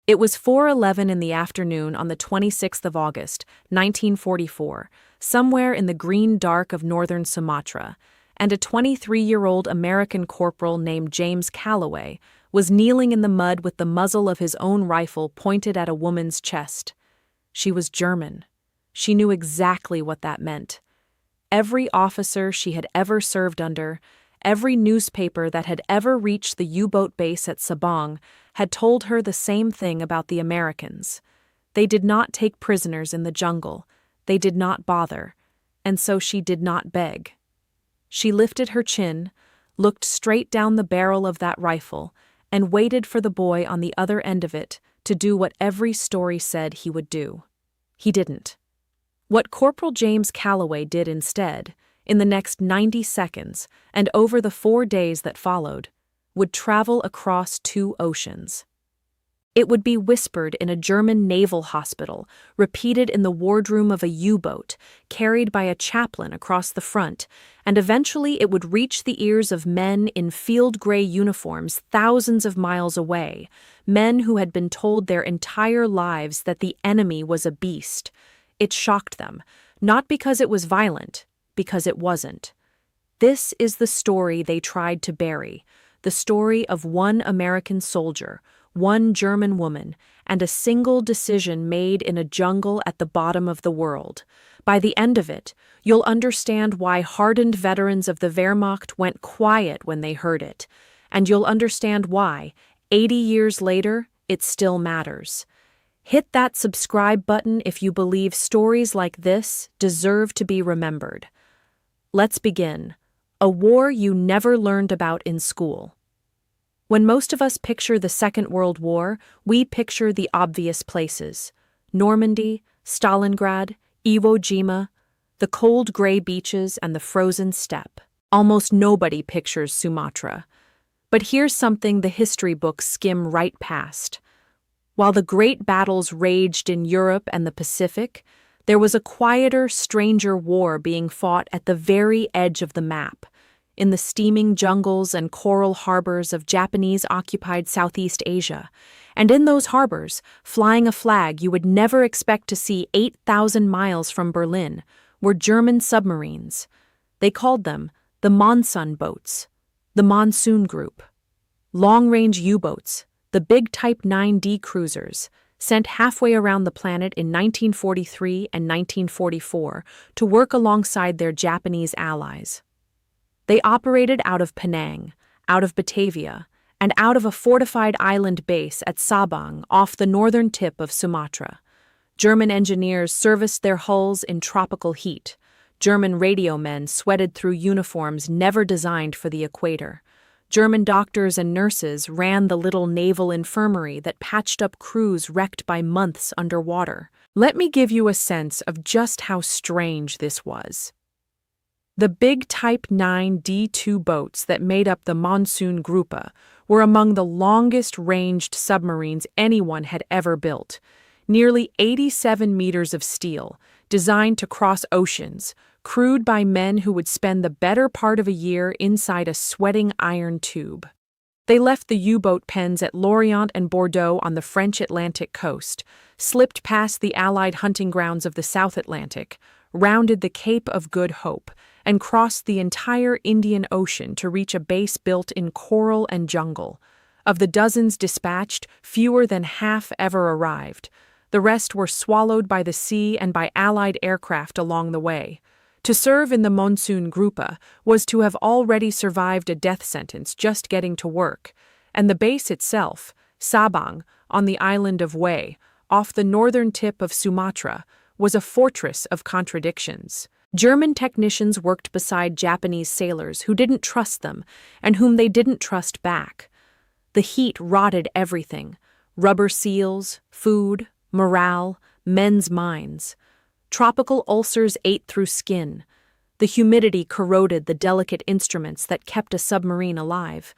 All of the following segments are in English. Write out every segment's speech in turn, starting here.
It was 4:11 in the afternoon on the 26th of August, 1944, somewhere in the green dark of northern Sumatra, and a 23-year-old American corporal named James Calloway was kneeling in the mud with the muzzle of his own rifle pointed at a woman's chest. She was German. She knew exactly what that meant. Every officer she had ever served under, every newspaper that had ever reached the U-boat base at Sabang had told her the same thing about the Americans. They did not take prisoners in the jungle. They did not bother. And so she did not beg. She lifted her chin, looked straight down the barrel of that rifle, and waited for the boy on the other end of it to do what every story said he would do. He didn't. What Corporal James Calloway did instead, in the next 90 seconds and over the 4 days that followed, would travel across 2 oceans. It would be whispered in a German naval hospital, repeated in the wardroom of a U-boat, carried by a chaplain across the front, and eventually it would reach the ears of men in field gray uniforms thousands of miles away, men who had been told their entire lives that the enemy was a beast. It shocked them, not because it was violent, because it wasn't. This is the story they tried to bury, the story of one American soldier, one German woman, and a single decision made in a jungle at the bottom of the world. By the end of it, you'll understand why hardened veterans of the Wehrmacht went quiet when they heard it, and you'll understand why, 80 years later, it still matters. Hit that subscribe button if you believe stories like this deserve to be remembered. Let's begin. A war you never learned about in school. When most of us picture the Second World War, we picture the obvious places: Normandy, Stalingrad, Iwo Jima, the cold gray beaches and the frozen steppe. Almost nobody pictures Sumatra. But here's something the history books skim right past. While the great battles raged in Europe and the Pacific, there was a quieter, stranger war being fought at the very edge of the map, in the steaming jungles and coral harbors of Japanese-occupied Southeast Asia. And in those harbors, flying a flag you would never expect to see 8,000 miles from Berlin, were German submarines. They called them the Monsun boats, the Monsoon Group. Long-range U-boats, the big Type 9D cruisers, sent halfway around the planet in 1943 and 1944 to work alongside their Japanese allies. They operated out of Penang, out of Batavia, and out of a fortified island base at Sabang off the northern tip of Sumatra. German engineers serviced their hulls in tropical heat. German radio men sweated through uniforms never designed for the equator. German doctors and nurses ran the little naval infirmary that patched up crews wrecked by months underwater. Let me give you a sense of just how strange this was. The big Type 9 D2 boats that made up the Monsoon Gruppe were among the longest-ranged submarines anyone had ever built, nearly 87 meters of steel, designed to cross oceans, crewed by men who would spend the better part of a year inside a sweating iron tube. They left the U-boat pens at Lorient and Bordeaux on the French Atlantic coast, slipped past the Allied hunting grounds of the South Atlantic, rounded the Cape of Good Hope, and crossed the entire Indian Ocean to reach a base built in coral and jungle. Of the dozens dispatched, fewer than half ever arrived. The rest were swallowed by the sea and by Allied aircraft along the way. To serve in the Monsoon Gruppe was to have already survived a death sentence just getting to work, and the base itself, Sabang, on the island of WWII, off the northern tip of Sumatra, was a fortress of contradictions. German technicians worked beside Japanese sailors who didn't trust them and whom they didn't trust back. The heat rotted everything: rubber seals, food, morale, men's minds. Tropical ulcers ate through skin. The humidity corroded the delicate instruments that kept a submarine alive.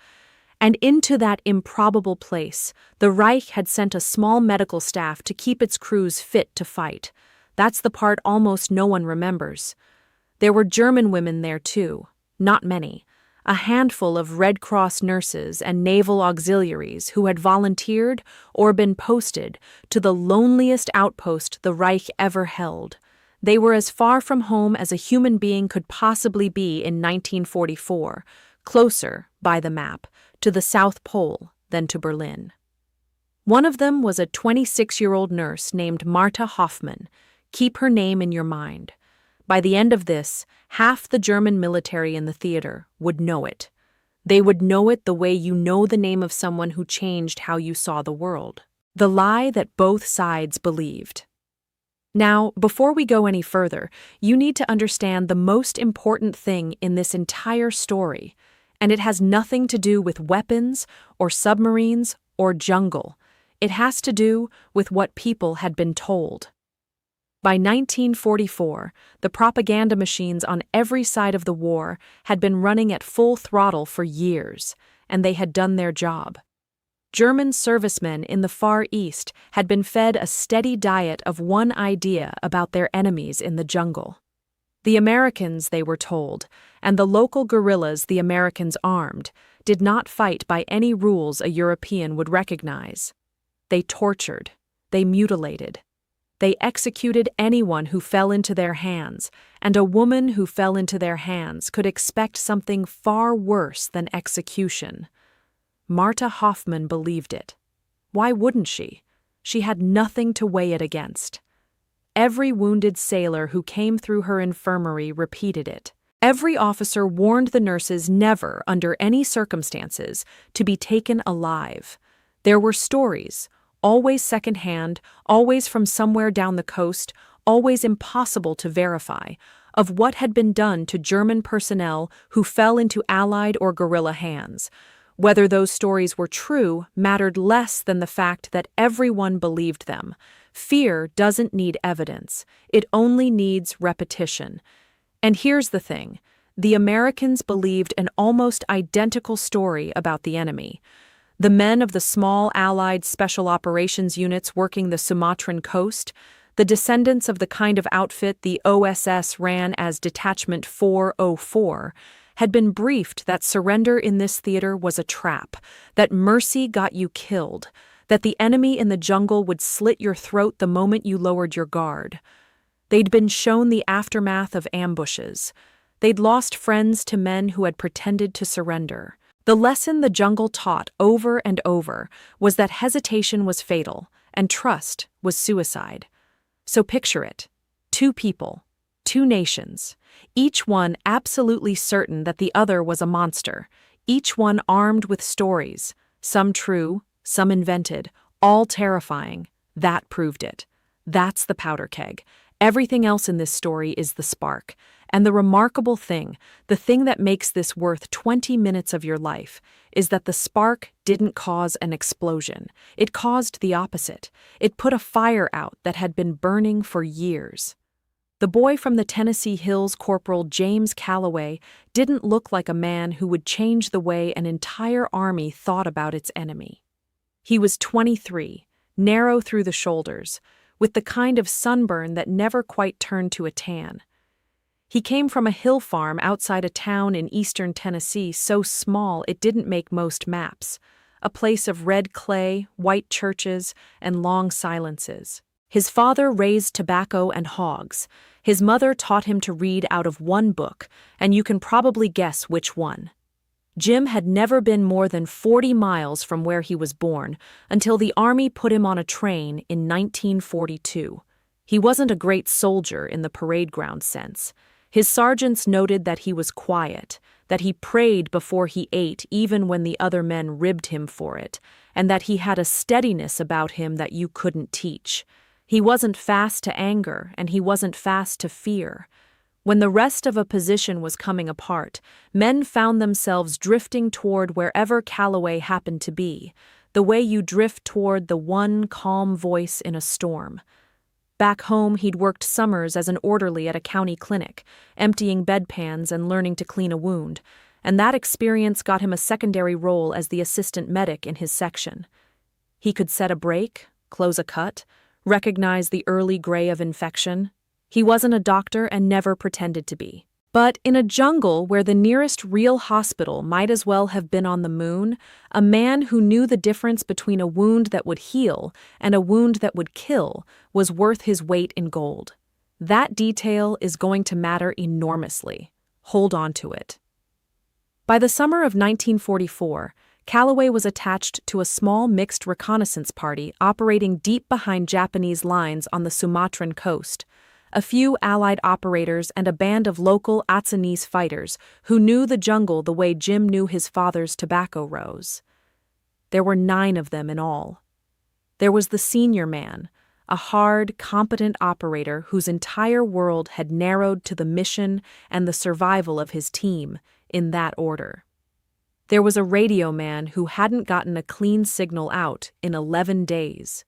And into that improbable place, the Reich had sent a small medical staff to keep its crews fit to fight. That's the part almost no one remembers. There were German women there too, not many. a handful of Red Cross nurses and naval auxiliaries who had volunteered or been posted to the loneliest outpost the Reich ever held. They were as far from home as a human being could possibly be in 1944, closer, by the map, to the South Pole than to Berlin. One of them was a 26-year-old nurse named Martha Hoffmann. Keep her name in your mind. By the end of this, half the German military in the theater would know it. They would know it the way you know the name of someone who changed how you saw the world. The lie that both sides believed. Now, before we go any further, you need to understand the most important thing in this entire story, and it has nothing to do with weapons or submarines or jungle. It has to do with what people had been told. By 1944, the propaganda machines on every side of the war had been running at full throttle for years, and they had done their job. German servicemen in the Far East had been fed a steady diet of one idea about their enemies in the jungle. The Americans, they were told, and the local guerrillas the Americans armed, did not fight by any rules a European would recognize. They tortured, they mutilated. They executed anyone who fell into their hands, and a woman who fell into their hands could expect something far worse than execution. Martha Hoffmann believed it. Why wouldn't she? She had nothing to weigh it against. Every wounded sailor who came through her infirmary repeated it. Every officer warned the nurses never, under any circumstances, to be taken alive. There were stories, always secondhand, always from somewhere down the coast, always impossible to verify, of what had been done to German personnel who fell into Allied or guerrilla hands. Whether those stories were true mattered less than the fact that everyone believed them. Fear doesn't need evidence. It only needs repetition. And here's the thing. The Americans believed an almost identical story about the enemy. The men of the small Allied special operations units working the Sumatran coast, the descendants of the kind of outfit the OSS ran as Detachment 404, had been briefed that surrender in this theater was a trap, that mercy got you killed, that the enemy in the jungle would slit your throat the moment you lowered your guard. They'd been shown the aftermath of ambushes. They'd lost friends to men who had pretended to surrender. The lesson the jungle taught over and over was that hesitation was fatal and trust was suicide. So picture it. Two people, two nations, each one absolutely certain that the other was a monster, each one armed with stories, some true, some invented, all terrifying. That proved it. That's the powder keg. Everything else in this story is the spark. And the remarkable thing, the thing that makes this worth 20 minutes of your life, is that the spark didn't cause an explosion. It caused the opposite. It put a fire out that had been burning for years. The boy from the Tennessee Hills, Corporal James Calloway, didn't look like a man who would change the way an entire army thought about its enemy. He was 23, narrow through the shoulders, with the kind of sunburn that never quite turned to a tan. He came from a hill farm outside a town in eastern Tennessee so small it didn't make most maps, a place of red clay, white churches, and long silences. His father raised tobacco and hogs. His mother taught him to read out of one book, and you can probably guess which one. Jim had never been more than 40 miles from where he was born until the Army put him on a train in 1942. He wasn't a great soldier in the parade ground sense. His sergeants noted that he was quiet, that he prayed before he ate even when the other men ribbed him for it, and that he had a steadiness about him that you couldn't teach. He wasn't fast to anger, and he wasn't fast to fear. When the rest of a position was coming apart, men found themselves drifting toward wherever Calloway happened to be, the way you drift toward the one calm voice in a storm. Back home, he'd worked summers as an orderly at a county clinic, emptying bedpans and learning to clean a wound, and that experience got him a secondary role as the assistant medic in his section. He could set a break, close a cut, recognize the early gray of infection. He wasn't a doctor and never pretended to be. But in a jungle where the nearest real hospital might as well have been on the moon, a man who knew the difference between a wound that would heal and a wound that would kill was worth his weight in gold. That detail is going to matter enormously. Hold on to it. By the summer of 1944, Calloway was attached to a small mixed reconnaissance party operating deep behind Japanese lines on the Sumatran coast. A few Allied operators and a band of local Atsanese fighters who knew the jungle the way Jim knew his father's tobacco rows. There were 9 of them in all. There was the senior man, a hard, competent operator whose entire world had narrowed to the mission and the survival of his team, in that order. There was a radio man who hadn't gotten a clean signal out in 11 days.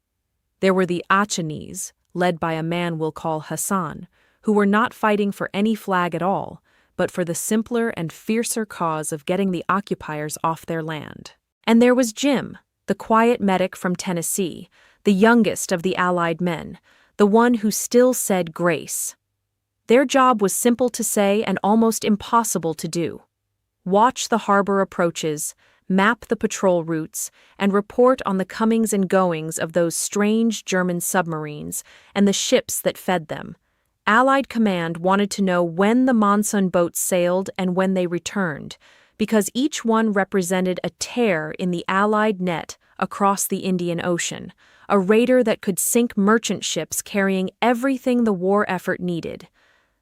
There were the Achanese, led by a man we'll call Hassan, who were not fighting for any flag at all, but for the simpler and fiercer cause of getting the occupiers off their land. And there was Jim, the quiet medic from Tennessee, the youngest of the Allied men, the one who still said grace. Their job was simple to say and almost impossible to do. Watch the harbor approaches, map the patrol routes, and report on the comings and goings of those strange German submarines and the ships that fed them. Allied command wanted to know when the monsoon boats sailed and when they returned, because each one represented a tear in the Allied net across the Indian Ocean, a raider that could sink merchant ships carrying everything the war effort needed.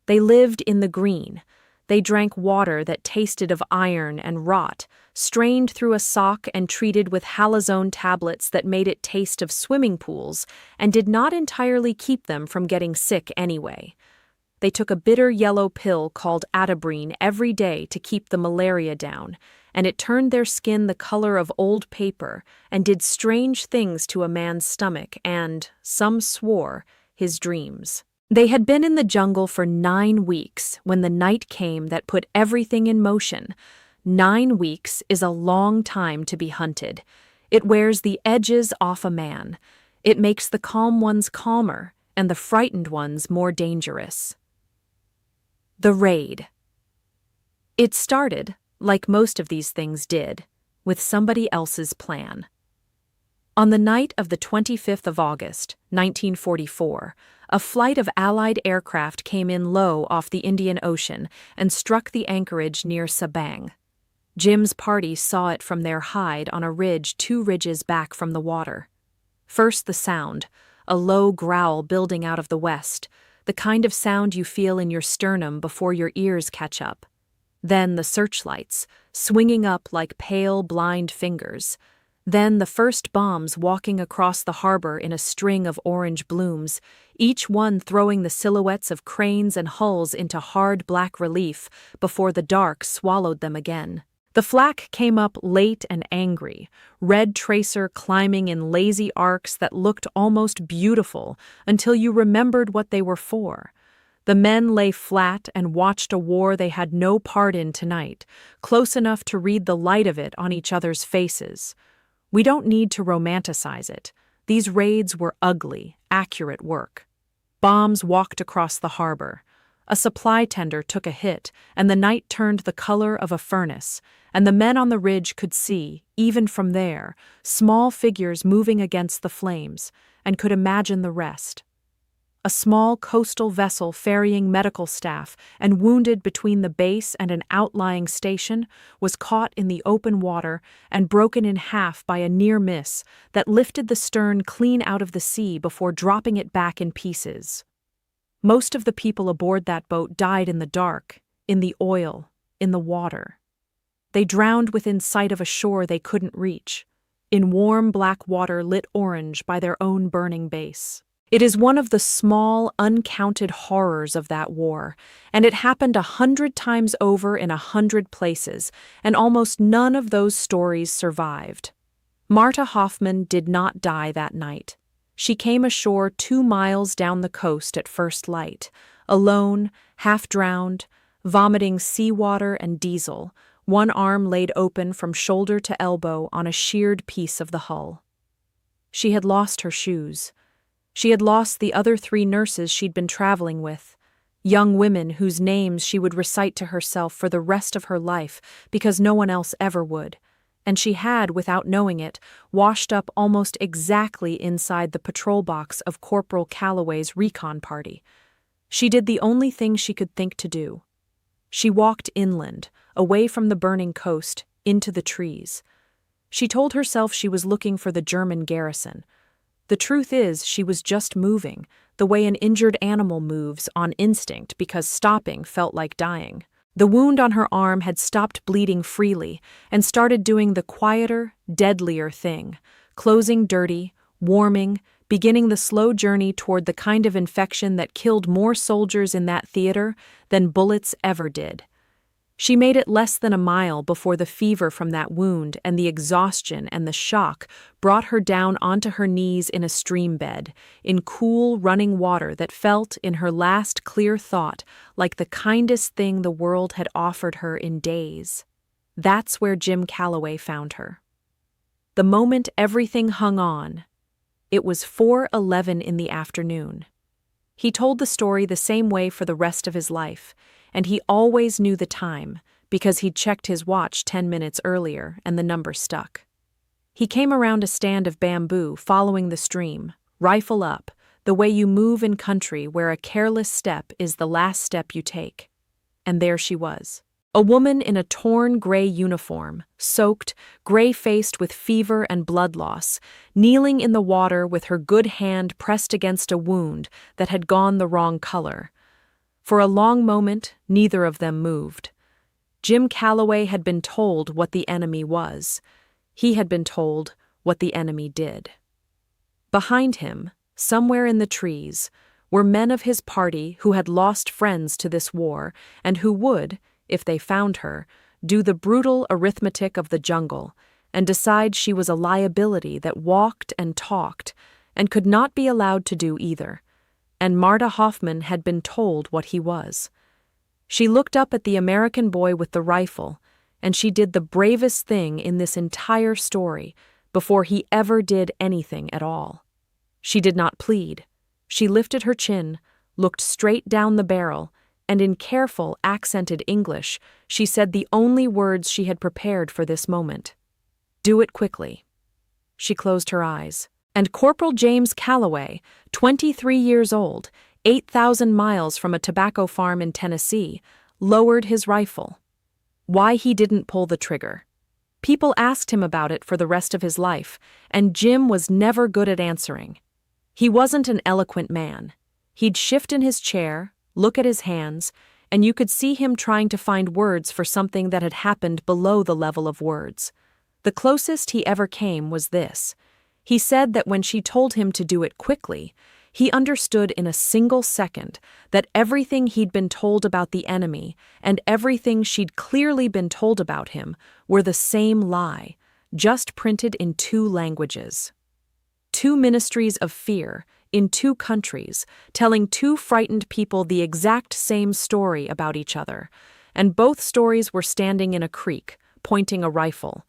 They lived in the green. They drank water that tasted of iron and rot, strained through a sock and treated with halazone tablets that made it taste of swimming pools and did not entirely keep them from getting sick anyway. They took a bitter yellow pill called atabrine every day to keep the malaria down, and it turned their skin the color of old paper and did strange things to a man's stomach and, some swore, his dreams. They had been in the jungle for 9 weeks when the night came that put everything in motion. 9 weeks is a long time to be hunted. It wears the edges off a man. It makes the calm ones calmer and the frightened ones more dangerous. The raid. It started, like most of these things did, with somebody else's plan. On the night of the 25th of August, 1944, a flight of Allied aircraft came in low off the Indian Ocean and struck the anchorage near Sabang. Jim's party saw it from their hide on a ridge 2 ridges back from the water. First the sound, a low growl building out of the west, the kind of sound you feel in your sternum before your ears catch up. Then the searchlights, swinging up like pale, blind fingers. Then the first bombs walking across the harbor in a string of orange blooms, each one throwing the silhouettes of cranes and hulls into hard black relief before the dark swallowed them again. The flak came up late and angry, red tracer climbing in lazy arcs that looked almost beautiful until you remembered what they were for. The men lay flat and watched a war they had no part in tonight, close enough to read the light of it on each other's faces. We don't need to romanticize it. These raids were ugly, accurate work. Bombs walked across the harbor. A supply tender took a hit, and the night turned the color of a furnace, and the men on the ridge could see, even from there, small figures moving against the flames, and could imagine the rest. A small coastal vessel ferrying medical staff and wounded between the base and an outlying station was caught in the open water and broken in half by a near miss that lifted the stern clean out of the sea before dropping it back in pieces. Most of the people aboard that boat died in the dark, in the oil, in the water. They drowned within sight of a shore they couldn't reach, in warm black water lit orange by their own burning base. It is one of the small, uncounted horrors of that war, and it happened 100 times over in 100 places, and almost none of those stories survived. Marta Hoffman did not die that night. She came ashore 2 miles down the coast at first light, alone, half-drowned, vomiting seawater and diesel, one arm laid open from shoulder to elbow on a sheared piece of the hull. She had lost her shoes. She had lost the other 3 nurses she'd been traveling with. young women whose names she would recite to herself for the rest of her life because no one else ever would. And she had, without knowing it, washed up almost exactly inside the patrol box of Corporal Calloway's recon party. She did the only thing she could think to do. She walked inland, away from the burning coast, into the trees. She told herself she was looking for the German garrison. The truth is, she was just moving, the way an injured animal moves on instinct because stopping felt like dying. The wound on her arm had stopped bleeding freely and started doing the quieter, deadlier thing, closing dirty, warming, beginning the slow journey toward the kind of infection that killed more soldiers in that theater than bullets ever did. She made it less than a mile before the fever from that wound and the exhaustion and the shock brought her down onto her knees in a stream bed, in cool, running water that felt, in her last clear thought, like the kindest thing the world had offered her in days. That's where Jim Calloway found her. The moment everything hung on, it was 4:11 in the afternoon. He told the story the same way for the rest of his life, and he always knew the time because he'd checked his watch 10 minutes earlier and the number stuck. He came around a stand of bamboo following the stream, rifle up, the way you move in country where a careless step is the last step you take. And there she was. A woman in a torn gray uniform, soaked, gray-faced with fever and blood loss, kneeling in the water with her good hand pressed against a wound that had gone the wrong color. For a long moment, neither of them moved. Jim Calloway had been told what the enemy was. He had been told what the enemy did. Behind him, somewhere in the trees, were men of his party who had lost friends to this war and who would, if they found her, do the brutal arithmetic of the jungle and decide she was a liability that walked and talked and could not be allowed to do either. And Marta Hoffman had been told what he was. She looked up at the American boy with the rifle, and she did the bravest thing in this entire story before he ever did anything at all. She did not plead. She lifted her chin, looked straight down the barrel, and in careful, accented English, she said the only words she had prepared for this moment. "Do it quickly." She closed her eyes. And Corporal James Calloway, 23 years old, 8,000 miles from a tobacco farm in Tennessee, lowered his rifle. Why he didn't pull the trigger. People asked him about it for the rest of his life, and Jim was never good at answering. He wasn't an eloquent man. He'd shift in his chair, look at his hands, and you could see him trying to find words for something that had happened below the level of words. The closest he ever came was this. He said that when she told him to do it quickly, he understood in a single second that everything he'd been told about the enemy and everything she'd clearly been told about him were the same lie, just printed in 2 languages. 2 ministries of fear, in 2 countries, telling 2 frightened people the exact same story about each other, and both stories were standing in a creek, pointing a rifle.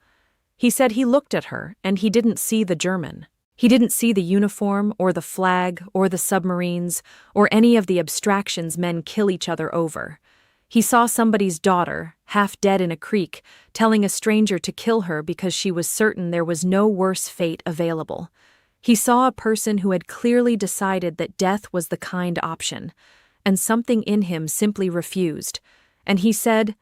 He said he looked at her, and he didn't see the German. He didn't see the uniform, or the flag, or the submarines, or any of the abstractions men kill each other over. He saw somebody's daughter, half dead in a creek, telling a stranger to kill her because she was certain there was no worse fate available. He saw a person who had clearly decided that death was the kind option, and something in him simply refused. And he said,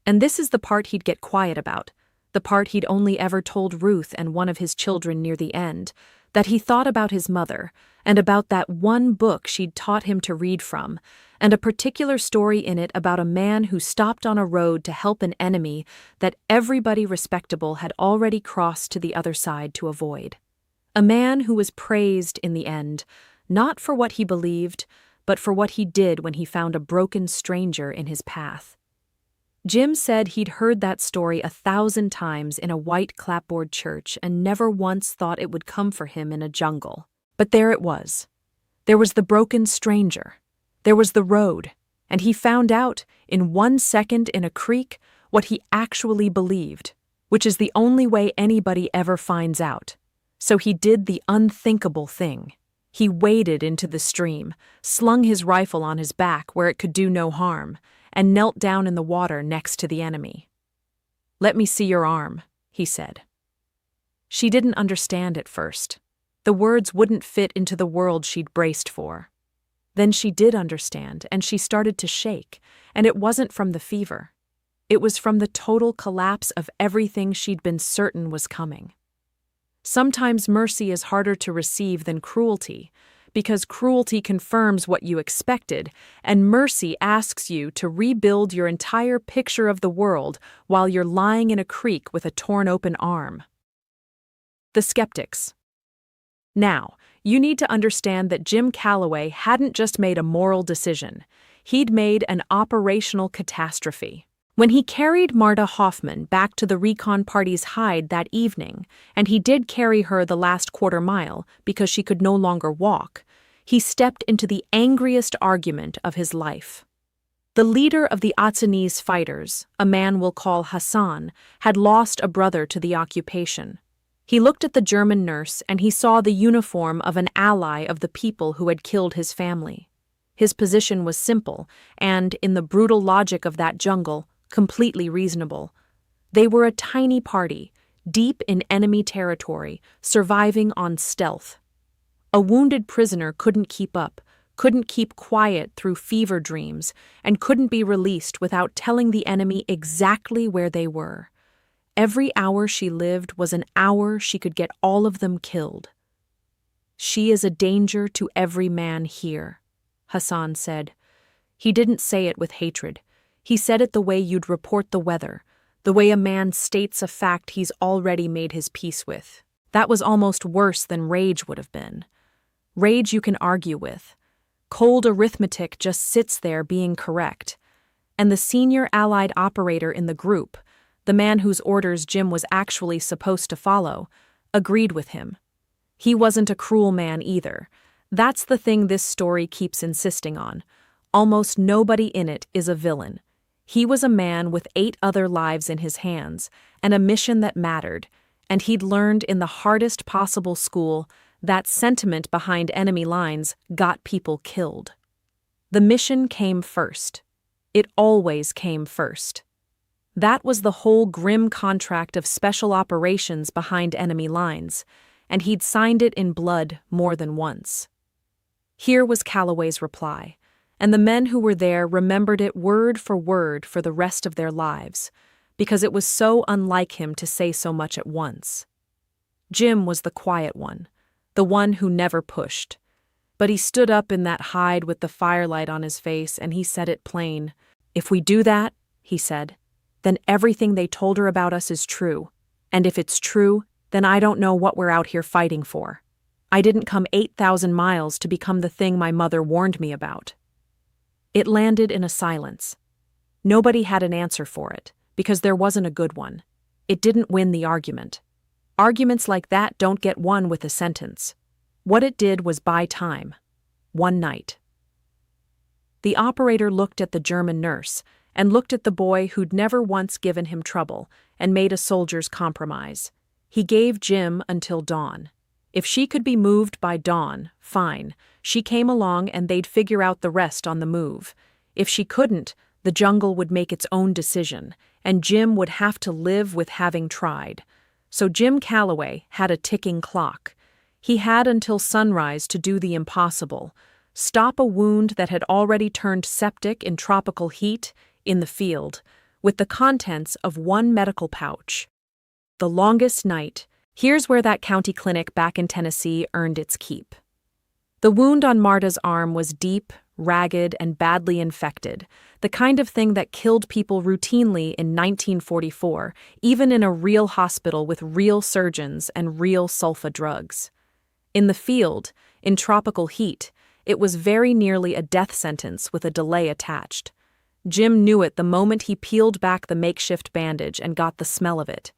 and this is the part he'd get quiet about, the part he'd only ever told Ruth and one of his children near the end, that he thought about his mother, and about that one book she'd taught him to read from, and a particular story in it about a man who stopped on a road to help an enemy that everybody respectable had already crossed to the other side to avoid. A man who was praised in the end, not for what he believed, but for what he did when he found a broken stranger in his path. Jim said he'd heard that story 1,000 times in a white clapboard church and never once thought it would come for him in a jungle. But there it was. There was the broken stranger. There was the road. And he found out, in 1 second in a creek, what he actually believed, which is the only way anybody ever finds out. So he did the unthinkable thing. He waded into the stream, slung his rifle on his back where it could do no harm, and knelt down in the water next to the enemy. "Let me see your arm," he said. She didn't understand at first. The words wouldn't fit into the world she'd braced for. Then she did understand, and she started to shake, and it wasn't from the fever. It was from the total collapse of everything she'd been certain was coming. Sometimes mercy is harder to receive than cruelty, because cruelty confirms what you expected, and mercy asks you to rebuild your entire picture of the world while you're lying in a creek with a torn open arm. The skeptics. Now, you need to understand that Jim Calloway hadn't just made a moral decision. He'd made an operational catastrophe. When he carried Marta Hoffman back to the recon party's hide that evening, and he did carry her the last quarter mile because she could no longer walk, he stepped into the angriest argument of his life. The leader of the Atsanese fighters, a man we'll call Hassan, had lost a brother to the occupation. He looked at the German nurse and he saw the uniform of an ally of the people who had killed his family. His position was simple and, in the brutal logic of that jungle, completely reasonable. They were a tiny party, deep in enemy territory, surviving on stealth. A wounded prisoner couldn't keep up, couldn't keep quiet through fever dreams, and couldn't be released without telling the enemy exactly where they were. Every hour she lived was an hour she could get all of them killed. "She is a danger to every man here," Hassan said. He didn't say it with hatred. He said it the way you'd report the weather, the way a man states a fact he's already made his peace with. That was almost worse than rage would have been. Rage you can argue with. Cold arithmetic just sits there being correct. And the senior Allied operator in the group, the man whose orders Jim was actually supposed to follow, agreed with him. He wasn't a cruel man either. That's the thing this story keeps insisting on. Almost nobody in it is a villain. He was a man with 8 other lives in his hands, and a mission that mattered, and he'd learned in the hardest possible school that sentiment behind enemy lines got people killed. The mission came first. It always came first. That was the whole grim contract of special operations behind enemy lines, and he'd signed it in blood more than once. Here was Calloway's reply, and the men who were there remembered it word for the rest of their lives, because it was so unlike him to say so much at once. Jim was the quiet one, the one who never pushed. But he stood up in that hide with the firelight on his face, and he said it plain. "If we do that," he said, "then everything they told her about us is true. And if it's true, then I don't know what we're out here fighting for. I didn't come 8,000 miles to become the thing my mother warned me about." It landed in a silence. Nobody had an answer for it, because there wasn't a good one. It didn't win the argument. Arguments like that don't get won with a sentence. What it did was buy time. One night. The operator looked at the German nurse, and looked at the boy who'd never once given him trouble, and made a soldier's compromise. He gave Jim until dawn. If she could be moved by dawn, fine. She came along and they'd figure out the rest on the move. If she couldn't, the jungle would make its own decision, and Jim would have to live with having tried. So Jim Calloway had a ticking clock. He had until sunrise to do the impossible: stop a wound that had already turned septic in tropical heat in the field, with the contents of one medical pouch. The longest night. Here's where that county clinic back in Tennessee earned its keep. The wound on Marta's arm was deep, ragged, and badly infected, the kind of thing that killed people routinely in 1944, even in a real hospital with real surgeons and real sulfa drugs. In the field, in tropical heat, it was very nearly a death sentence with a delay attached. Jim knew it the moment he peeled back the makeshift bandage and got the smell of it.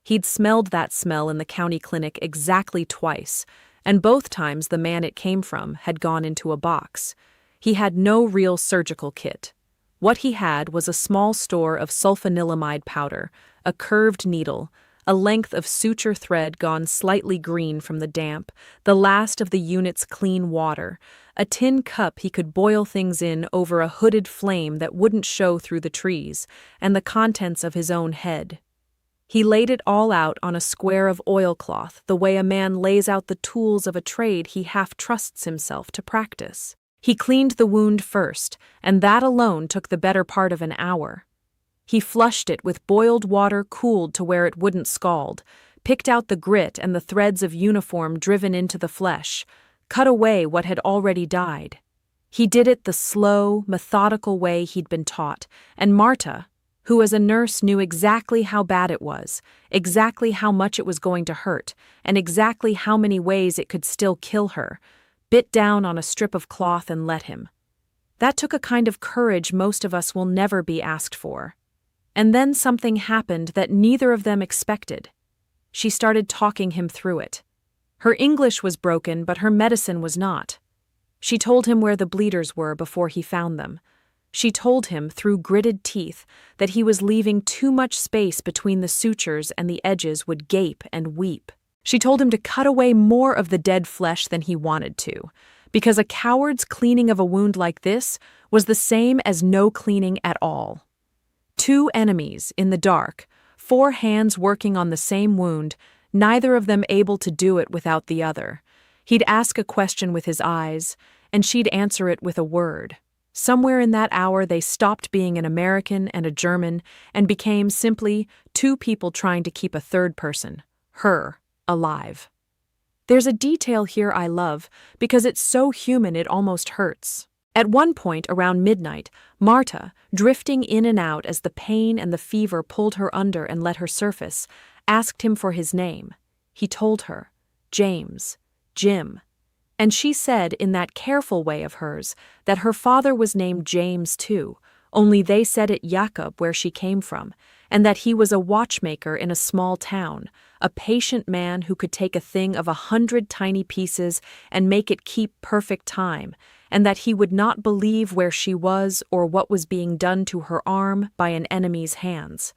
He'd smelled that smell in the county clinic exactly twice, and both times the man it came from had gone into a box. He had no real surgical kit. What he had was a small store of sulfanilamide powder, a curved needle, a length of suture thread gone slightly green from the damp, the last of the unit's clean water, a tin cup he could boil things in over a hooded flame that wouldn't show through the trees, and the contents of his own head. He laid it all out on a square of oilcloth, the way a man lays out the tools of a trade he half trusts himself to practice. He cleaned the wound first, and that alone took the better part of an hour. He flushed it with boiled water cooled to where it wouldn't scald, picked out the grit and the threads of uniform driven into the flesh, cut away what had already died. He did it the slow, methodical way he'd been taught, and Marta, who as a nurse knew exactly how bad it was, exactly how much it was going to hurt, and exactly how many ways it could still kill her, bit down on a strip of cloth and let him. That took a kind of courage most of us will never be asked for. And then something happened that neither of them expected. She started talking him through it. Her English was broken, but her medicine was not. She told him where the bleeders were before he found them. She told him, through gritted teeth, that he was leaving too much space between the sutures and the edges would gape and weep. She told him to cut away more of the dead flesh than he wanted to, because a coward's cleaning of a wound like this was the same as no cleaning at all. 2 enemies, in the dark, 4 hands working on the same wound, neither of them able to do it without the other. He'd ask a question with his eyes, and she'd answer it with a word. Somewhere in that hour they stopped being an American and a German and became simply 2 people trying to keep a third person, her, alive. There's a detail here I love because it's so human it almost hurts. At one point, around midnight, Marta, drifting in and out as the pain and the fever pulled her under and let her surface, asked him for his name. He told her, James, Jim. And she said, in that careful way of hers, that her father was named James too, only they said it Jakob where she came from, and that he was a watchmaker in a small town, a patient man who could take a thing of 100 tiny pieces and make it keep perfect time, and that he would not believe where she was or what was being done to her arm by an enemy's hands.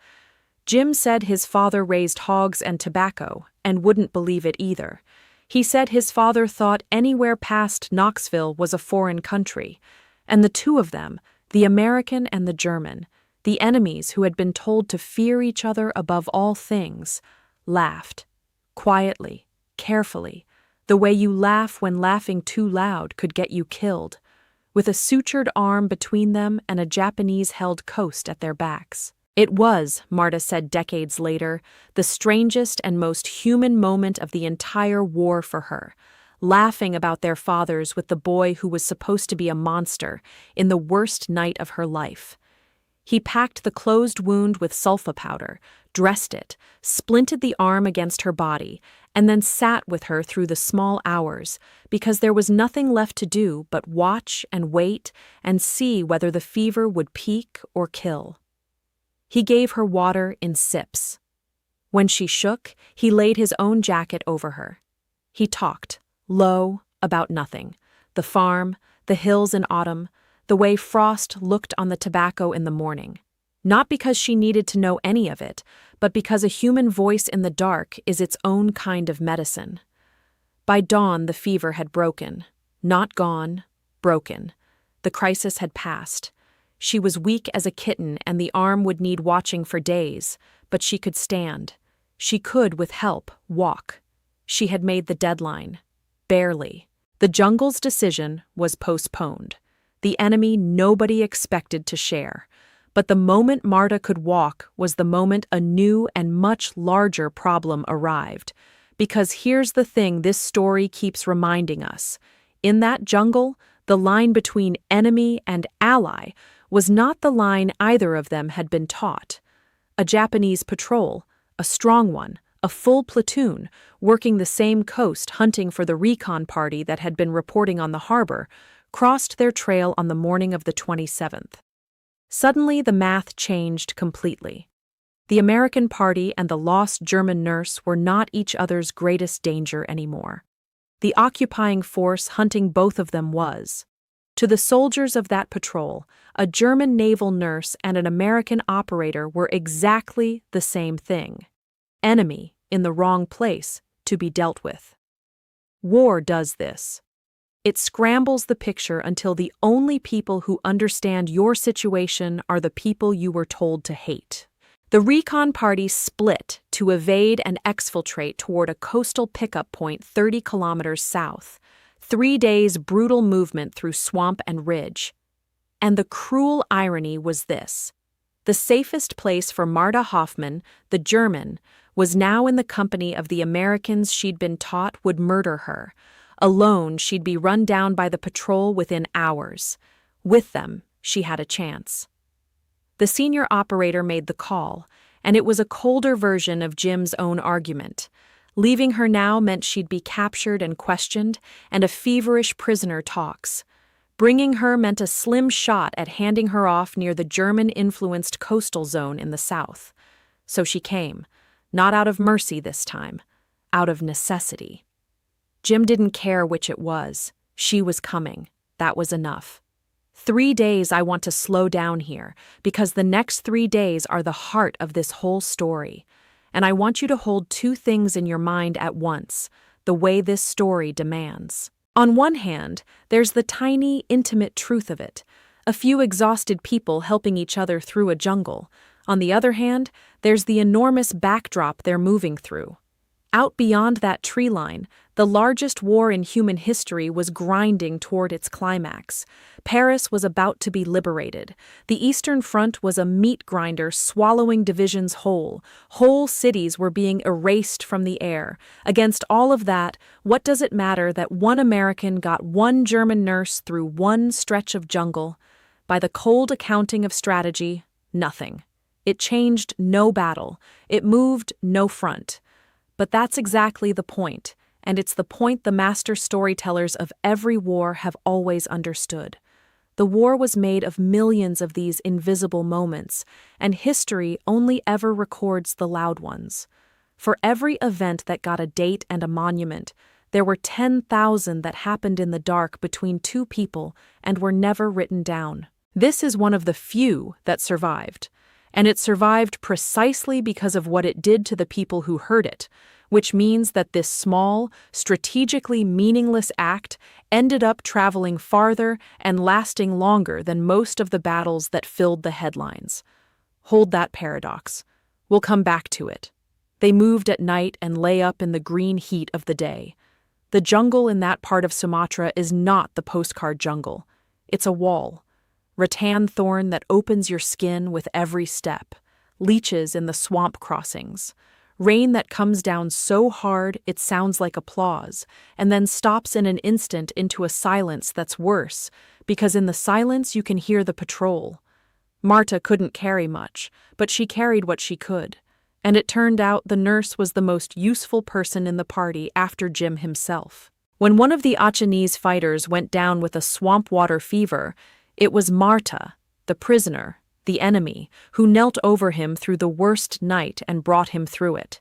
Jim said his father raised hogs and tobacco, and wouldn't believe it either. He said his father thought anywhere past Knoxville was a foreign country, and the 2 of them, the American and the German, the enemies who had been told to fear each other above all things, laughed, quietly, carefully, the way you laugh when laughing too loud could get you killed, with a sutured arm between them and a Japanese-held coast at their backs. It was, Marta said decades later, the strangest and most human moment of the entire war for her, laughing about their fathers with the boy who was supposed to be a monster in the worst night of her life. He packed the closed wound with sulfa powder, dressed it, splinted the arm against her body, and then sat with her through the small hours, because there was nothing left to do but watch and wait and see whether the fever would peak or kill. He gave her water in sips. When she shook, he laid his own jacket over her. He talked, low, about nothing, the farm, the hills in autumn, the way frost looked on the tobacco in the morning. Not because she needed to know any of it, but because a human voice in the dark is its own kind of medicine. By dawn, the fever had broken. Not gone, broken. The crisis had passed. She was weak as a kitten and the arm would need watching for days, but she could stand. She could, with help, walk. She had made the deadline. Barely. The jungle's decision was postponed. The enemy nobody expected to share. But the moment Marta could walk was the moment a new and much larger problem arrived. Because here's the thing this story keeps reminding us. In that jungle, the line between enemy and ally was not the line either of them had been taught. A Japanese patrol, a strong one, a full platoon, working the same coast hunting for the recon party that had been reporting on the harbor, crossed their trail on the morning of the 27th. Suddenly the math changed completely. The American party and the lost German nurse were not each other's greatest danger anymore. The occupying force hunting both of them was. To the soldiers of that patrol, a German naval nurse and an American operator were exactly the same thing. enemy in the wrong place to be dealt with. War does this. It scrambles the picture until the only people who understand your situation are the people you were told to hate. The recon party split to evade and exfiltrate toward a coastal pickup point 30 kilometers south. 3 days' brutal movement through swamp and ridge. And the cruel irony was this. The safest place for Marta Hoffman, the German, was now in the company of the Americans she'd been taught would murder her. Alone, she'd be run down by the patrol within hours. With them, she had a chance. The senior operator made the call, and it was a colder version of Jim's own argument. Leaving her now meant she'd be captured and questioned, and a feverish prisoner talks. Bringing her meant a slim shot at handing her off near the German-influenced coastal zone in the south. So she came, not out of mercy this time, out of necessity. Jim didn't care which it was. She was coming. That was enough. 3 days I want to slow down here, because the next 3 days are the heart of this whole story. And I want you to hold 2 things in your mind at once, the way this story demands. On one hand, there's the tiny, intimate truth of it, a few exhausted people helping each other through a jungle. On the other hand, there's the enormous backdrop they're moving through. Out beyond that tree line, the largest war in human history was grinding toward its climax. Paris was about to be liberated. The Eastern Front was a meat grinder swallowing divisions whole. Whole cities were being erased from the air. Against all of that, what does it matter that one American got one German nurse through one stretch of jungle? By the cold accounting of strategy, nothing. It changed no battle. It moved no front. But that's exactly the point, and it's the point the master storytellers of every war have always understood. The war was made of millions of these invisible moments, and history only ever records the loud ones. For every event that got a date and a monument, there were 10,000 that happened in the dark between 2 people and were never written down. This is one of the few that survived. And it survived precisely because of what it did to the people who heard it, which means that this small, strategically meaningless act ended up traveling farther and lasting longer than most of the battles that filled the headlines. Hold that paradox. We'll come back to it. They moved at night and lay up in the green heat of the day. The jungle in that part of Sumatra is not the postcard jungle. It's a wall. Rattan thorn that opens your skin with every step, leeches in the swamp crossings, rain that comes down so hard it sounds like applause, and then stops in an instant into a silence that's worse, because in the silence you can hear the patrol. Marta couldn't carry much, but she carried what she could, and it turned out the nurse was the most useful person in the party after Jim himself. When one of the Achinese fighters went down with a swamp water fever, it was Marta, the prisoner, the enemy, who knelt over him through the worst night and brought him through it.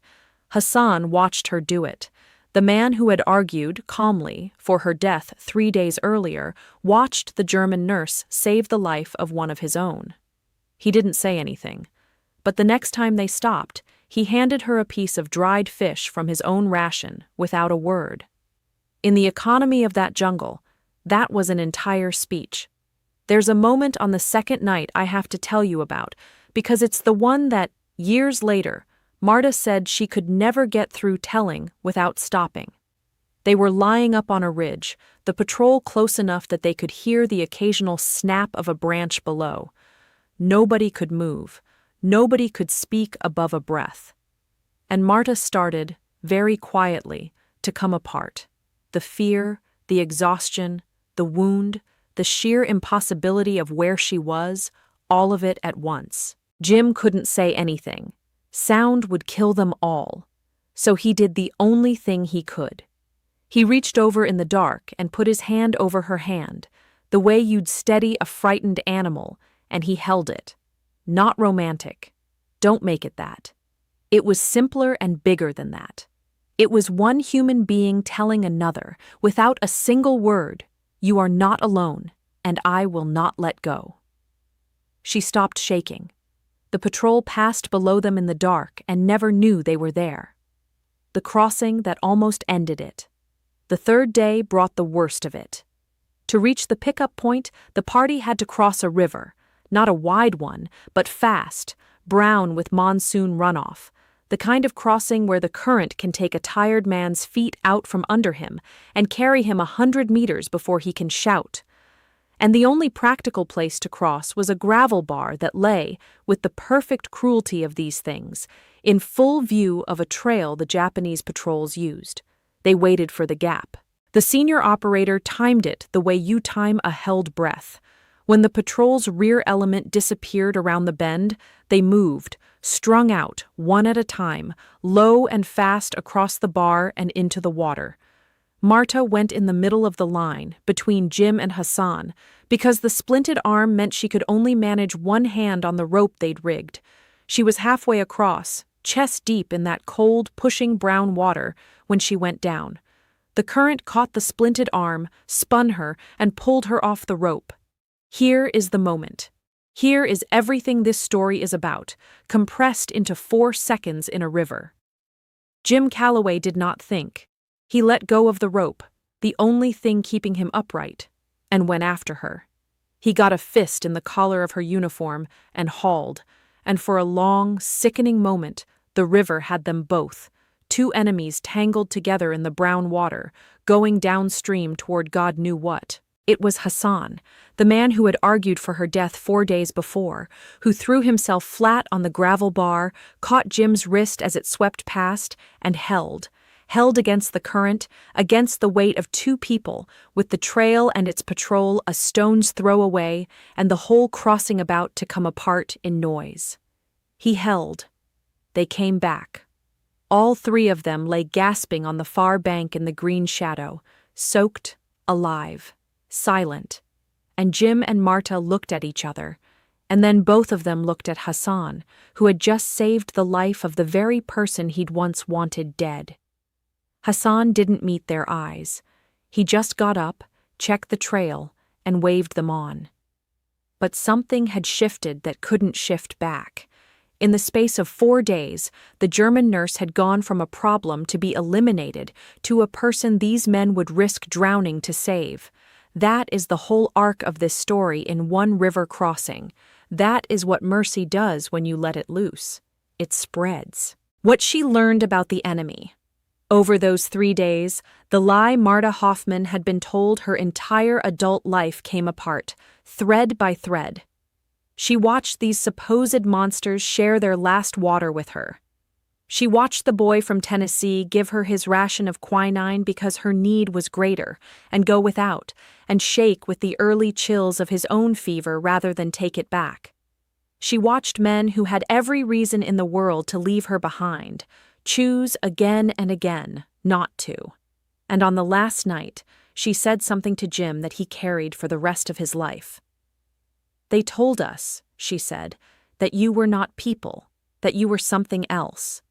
Hassan watched her do it. The man who had argued, calmly, for her death 3 days earlier, watched the German nurse save the life of one of his own. He didn't say anything, but the next time they stopped, he handed her a piece of dried fish from his own ration without a word. In the economy of that jungle, that was an entire speech. There's a moment on the second night I have to tell you about, because it's the one that, years later, Marta said she could never get through telling without stopping. They were lying up on a ridge, the patrol close enough that they could hear the occasional snap of a branch below. Nobody could move. Nobody could speak above a breath. And Marta started, very quietly, to come apart. The fear, the exhaustion, the wound, the sheer impossibility of where she was, all of it at once. Jim couldn't say anything. Sound would kill them all. So he did the only thing he could. He reached over in the dark and put his hand over her hand, the way you'd steady a frightened animal, and he held it. Not romantic. Don't make it that. It was simpler and bigger than that. It was one human being telling another, without a single word, "You are not alone, and I will not let go." She stopped shaking. The patrol passed below them in the dark and never knew they were there. The crossing that almost ended it. The third day brought the worst of it. To reach the pickup point, the party had to cross a river, not a wide one, but fast, brown with monsoon runoff, the kind of crossing where the current can take a tired man's feet out from under him and carry him 100 meters before he can shout. And the only practical place to cross was a gravel bar that lay, with the perfect cruelty of these things, in full view of a trail the Japanese patrols used. They waited for the gap. The senior operator timed it the way you time a held breath. When the patrol's rear element disappeared around the bend, they moved, strung out, one at a time, low and fast across the bar and into the water. Marta went in the middle of the line, between Jim and Hassan, because the splinted arm meant she could only manage one hand on the rope they'd rigged. She was halfway across, chest deep in that cold, pushing brown water, when she went down. The current caught the splinted arm, spun her, and pulled her off the rope. Here is the moment. Here is everything this story is about, compressed into 4 seconds in a river. Jim Calloway did not think. He let go of the rope, the only thing keeping him upright, and went after her. He got a fist in the collar of her uniform and hauled, and for a long, sickening moment, the river had them both, 2 enemies tangled together in the brown water, going downstream toward God knew what. It was Hassan, the man who had argued for her death 4 days before, who threw himself flat on the gravel bar, caught Jim's wrist as it swept past, and held against the current, against the weight of 2 people, with the trail and its patrol a stone's throw away, and the whole crossing about to come apart in noise. He held. They came back. All 3 of them lay gasping on the far bank in the green shadow, soaked, alive, silent. And Jim and Marta looked at each other, and then both of them looked at Hassan, who had just saved the life of the very person he'd once wanted dead. Hassan didn't meet their eyes. He just got up, checked the trail, and waved them on. But something had shifted that couldn't shift back. In the space of 4 days, the German nurse had gone from a problem to be eliminated to a person these men would risk drowning to save. That is the whole arc of this story in one river crossing. That is what mercy does when you let it loose. It spreads. What she learned about the enemy. Over those 3 days, the lie Marta Hoffman had been told her entire adult life came apart, thread by thread. She watched these supposed monsters share their last water with her. She watched the boy from Tennessee give her his ration of quinine because her need was greater, and go without, and shake with the early chills of his own fever rather than take it back. She watched men who had every reason in the world to leave her behind, choose again and again not to. And on the last night, she said something to Jim that he carried for the rest of his life. "They told us," she said, "that you were not people, that you were something else.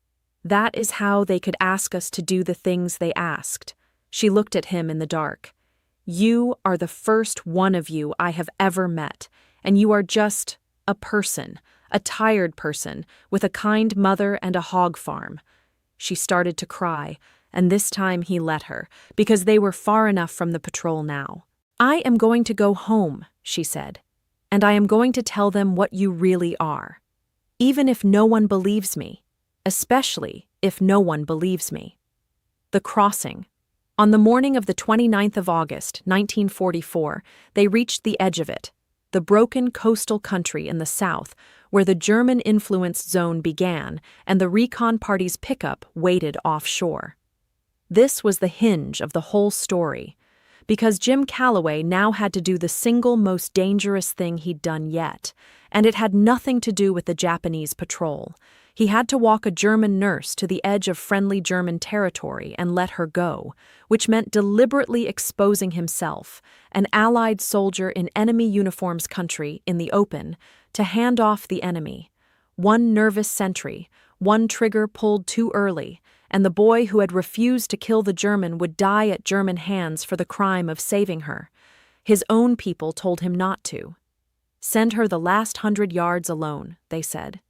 That is how they could ask us to do the things they asked." She looked at him in the dark. "You are the first one of you I have ever met, and you are just a person, a tired person, with a kind mother and a hog farm." She started to cry, and this time he let her, because they were far enough from the patrol now. "I am going to go home," she said, "and I am going to tell them what you really are. Even if no one believes me, especially if no one believes me." The crossing. On the morning of the 29th of August, 1944, they reached the edge of it, the broken coastal country in the south, where the German-influenced zone began and the recon party's pickup waited offshore. This was the hinge of the whole story, because Jim Calloway now had to do the single most dangerous thing he'd done yet, and it had nothing to do with the Japanese patrol. He had to walk a German nurse to the edge of friendly German territory and let her go, which meant deliberately exposing himself, an Allied soldier in enemy uniforms country in the open, to hand off the enemy. One nervous sentry, one trigger pulled too early, and the boy who had refused to kill the German would die at German hands for the crime of saving her. His own people told him not to. "Send her the last 100 yards alone," they said.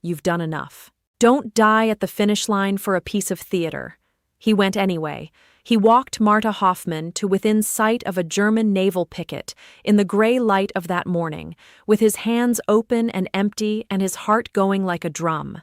"You've done enough. Don't die at the finish line for a piece of theater." He went anyway. He walked Marta Hoffman to within sight of a German naval picket in the gray light of that morning, with his hands open and empty and his heart going like a drum.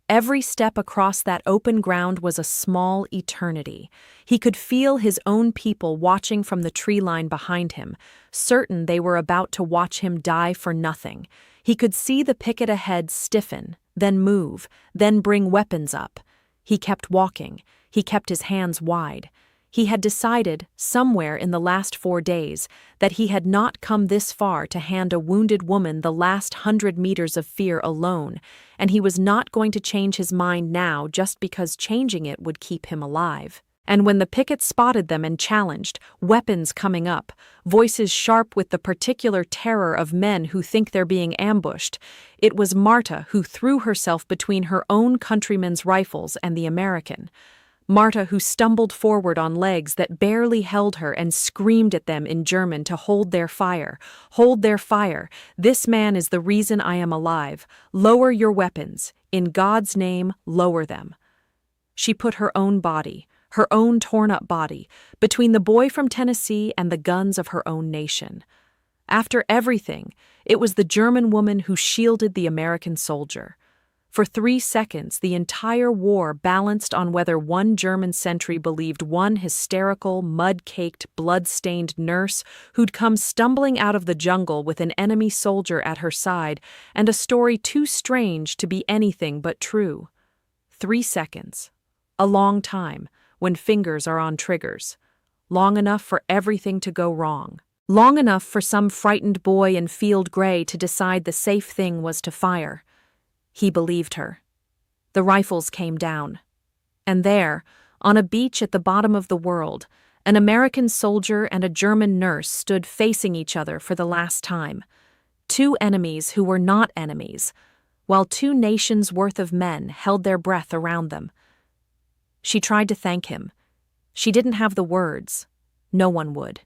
Every step across that open ground was a small eternity. He could feel his own people watching from the tree line behind him, certain they were about to watch him die for nothing. He could see the picket ahead stiffen, then move, then bring weapons up. He kept walking. He kept his hands wide. He had decided, somewhere in the last 4 days, that he had not come this far to hand a wounded woman the last 100 meters of fear alone, and he was not going to change his mind now just because changing it would keep him alive. And when the picket spotted them and challenged, weapons coming up, voices sharp with the particular terror of men who think they're being ambushed, it was Marta who threw herself between her own countrymen's rifles and the American. Marta who stumbled forward on legs that barely held her and screamed at them in German to hold their fire. "Hold their fire. This man is the reason I am alive. Lower your weapons. In God's name, lower them." She put her own body, her own torn-up body, between the boy from Tennessee and the guns of her own nation. After everything, it was the German woman who shielded the American soldier. For 3 seconds, the entire war balanced on whether one German sentry believed one hysterical, mud-caked, blood-stained nurse who'd come stumbling out of the jungle with an enemy soldier at her side and a story too strange to be anything but true. 3 seconds. A long time, when fingers are on triggers. Long enough for everything to go wrong. Long enough for some frightened boy in field gray to decide the safe thing was to fire. He believed her. The rifles came down. And there, on a beach at the bottom of the world, an American soldier and a German nurse stood facing each other for the last time. 2 enemies who were not enemies, while 2 nations' worth of men held their breath around them. She tried to thank him. She didn't have the words. No one would.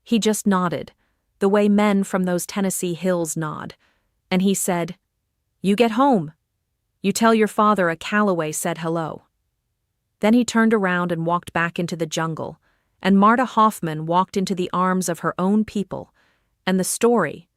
He just nodded, the way men from those Tennessee hills nod, and he said, "You get home. You tell your father a Calloway said hello." Then he turned around and walked back into the jungle, and Marta Hoffman walked into the arms of her own people, and the story,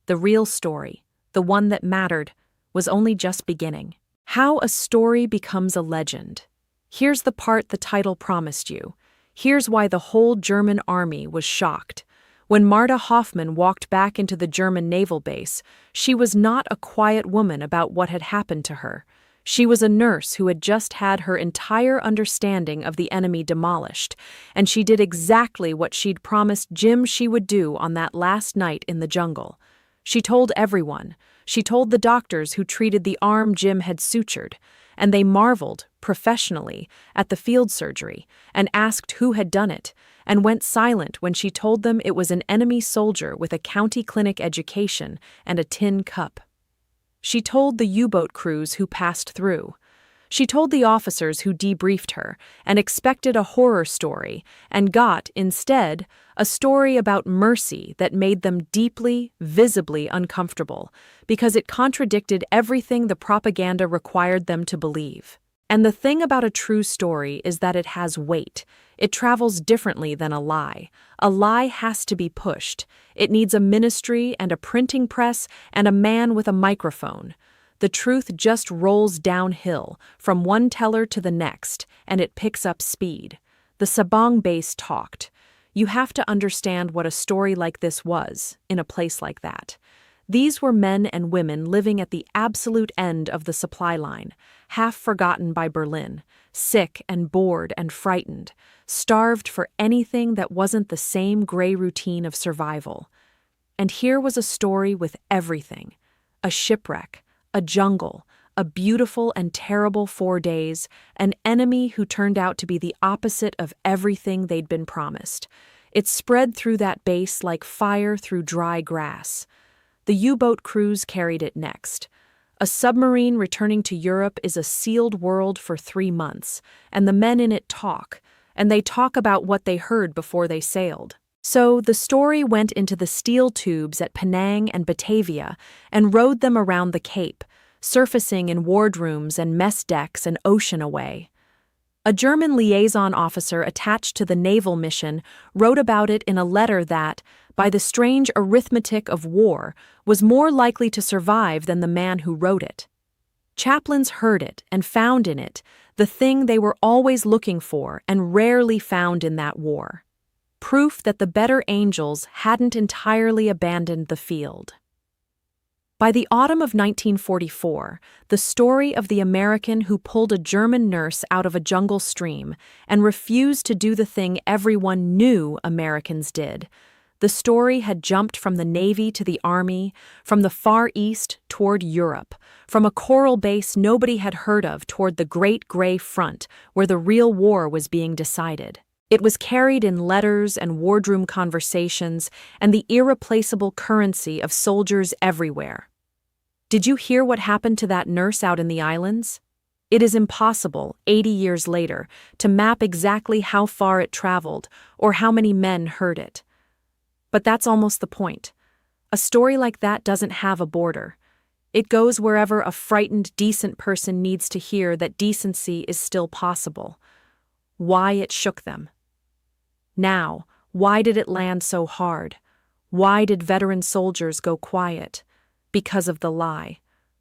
the real story, the one that mattered, was only just beginning. How a story becomes a legend. Here's the part the title promised you. Here's why the whole German army was shocked. When Marta Hoffman walked back into the German naval base, she was not a quiet woman about what had happened to her. She was a nurse who had just had her entire understanding of the enemy demolished, and she did exactly what she'd promised Jim she would do on that last night in the jungle. She told everyone. She told the doctors who treated the arm Jim had sutured, and they marveled, professionally, at the field surgery, and asked who had done it, and went silent when she told them it was an enemy soldier with a county clinic education and a tin cup. She told the U-boat crews who passed through. She told the officers who debriefed her and expected a horror story and got, instead, a story about mercy that made them deeply, visibly uncomfortable because it contradicted everything the propaganda required them to believe. And the thing about a true story is that it has weight. It travels differently than a lie. A lie has to be pushed. It needs a ministry and a printing press and a man with a microphone. The truth just rolls downhill, from one teller to the next, and it picks up speed. The Sabong base talked. You have to understand what a story like this was, in a place like that. These were men and women living at the absolute end of the supply line, half forgotten by Berlin, sick and bored and frightened, starved for anything that wasn't the same gray routine of survival. And here was a story with everything: a shipwreck, a jungle, a beautiful and terrible 4 days, an enemy who turned out to be the opposite of everything they'd been promised. It spread through that base like fire through dry grass. The U-boat crews carried it next. A submarine returning to Europe is a sealed world for 3 months, and the men in it talk, and they talk about what they heard before they sailed. So the story went into the steel tubes at Penang and Batavia and rowed them around the Cape, surfacing in wardrooms and mess decks an ocean away. A German liaison officer attached to the naval mission wrote about it in a letter that, by the strange arithmetic of war, was more likely to survive than the man who wrote it. Chaplains heard it and found in it the thing they were always looking for and rarely found in that war: proof that the better angels hadn't entirely abandoned the field. By the autumn of 1944, the story of the American who pulled a German nurse out of a jungle stream and refused to do the thing everyone knew Americans did. The story had jumped from the Navy to the Army, from the Far East toward Europe, from a coral base nobody had heard of toward the Great Gray Front, where the real war was being decided. It was carried in letters and wardroom conversations and the irreplaceable currency of soldiers everywhere. Did you hear what happened to that nurse out in the islands? It is impossible, 80 years later, to map exactly how far it traveled or how many men heard it. But that's almost the point. A story like that doesn't have a border. It goes wherever a frightened, decent person needs to hear that decency is still possible. Why it shook them. Now, why did it land so hard? Why did veteran soldiers go quiet? Because of the lie.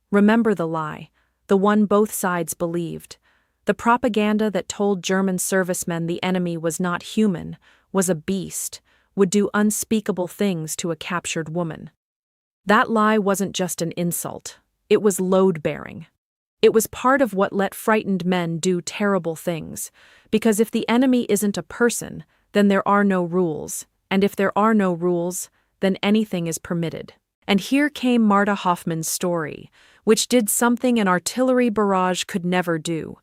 Remember the lie, the one both sides believed. The propaganda that told German servicemen the enemy was not human, was a beast, would do unspeakable things to a captured woman. That lie wasn't just an insult, it was load-bearing. It was part of what let frightened men do terrible things, because if the enemy isn't a person, then there are no rules, and if there are no rules, then anything is permitted. And here came Marta Hoffman's story, which did something an artillery barrage could never do.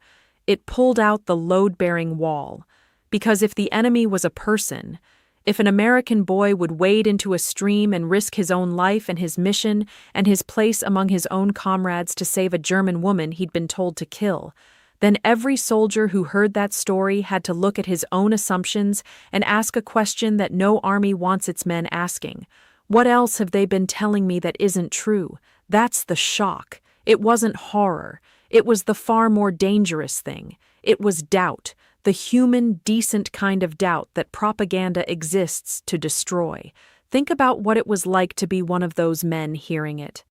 It pulled out the load-bearing wall, because if the enemy was a person, if an American boy would wade into a stream and risk his own life and his mission and his place among his own comrades to save a German woman he'd been told to kill, then every soldier who heard that story had to look at his own assumptions and ask a question that no army wants its men asking. What else have they been telling me that isn't true? That's the shock. It wasn't horror. It was the far more dangerous thing. It was doubt, the human, decent kind of doubt that propaganda exists to destroy. Think about what it was like to be one of those men hearing it.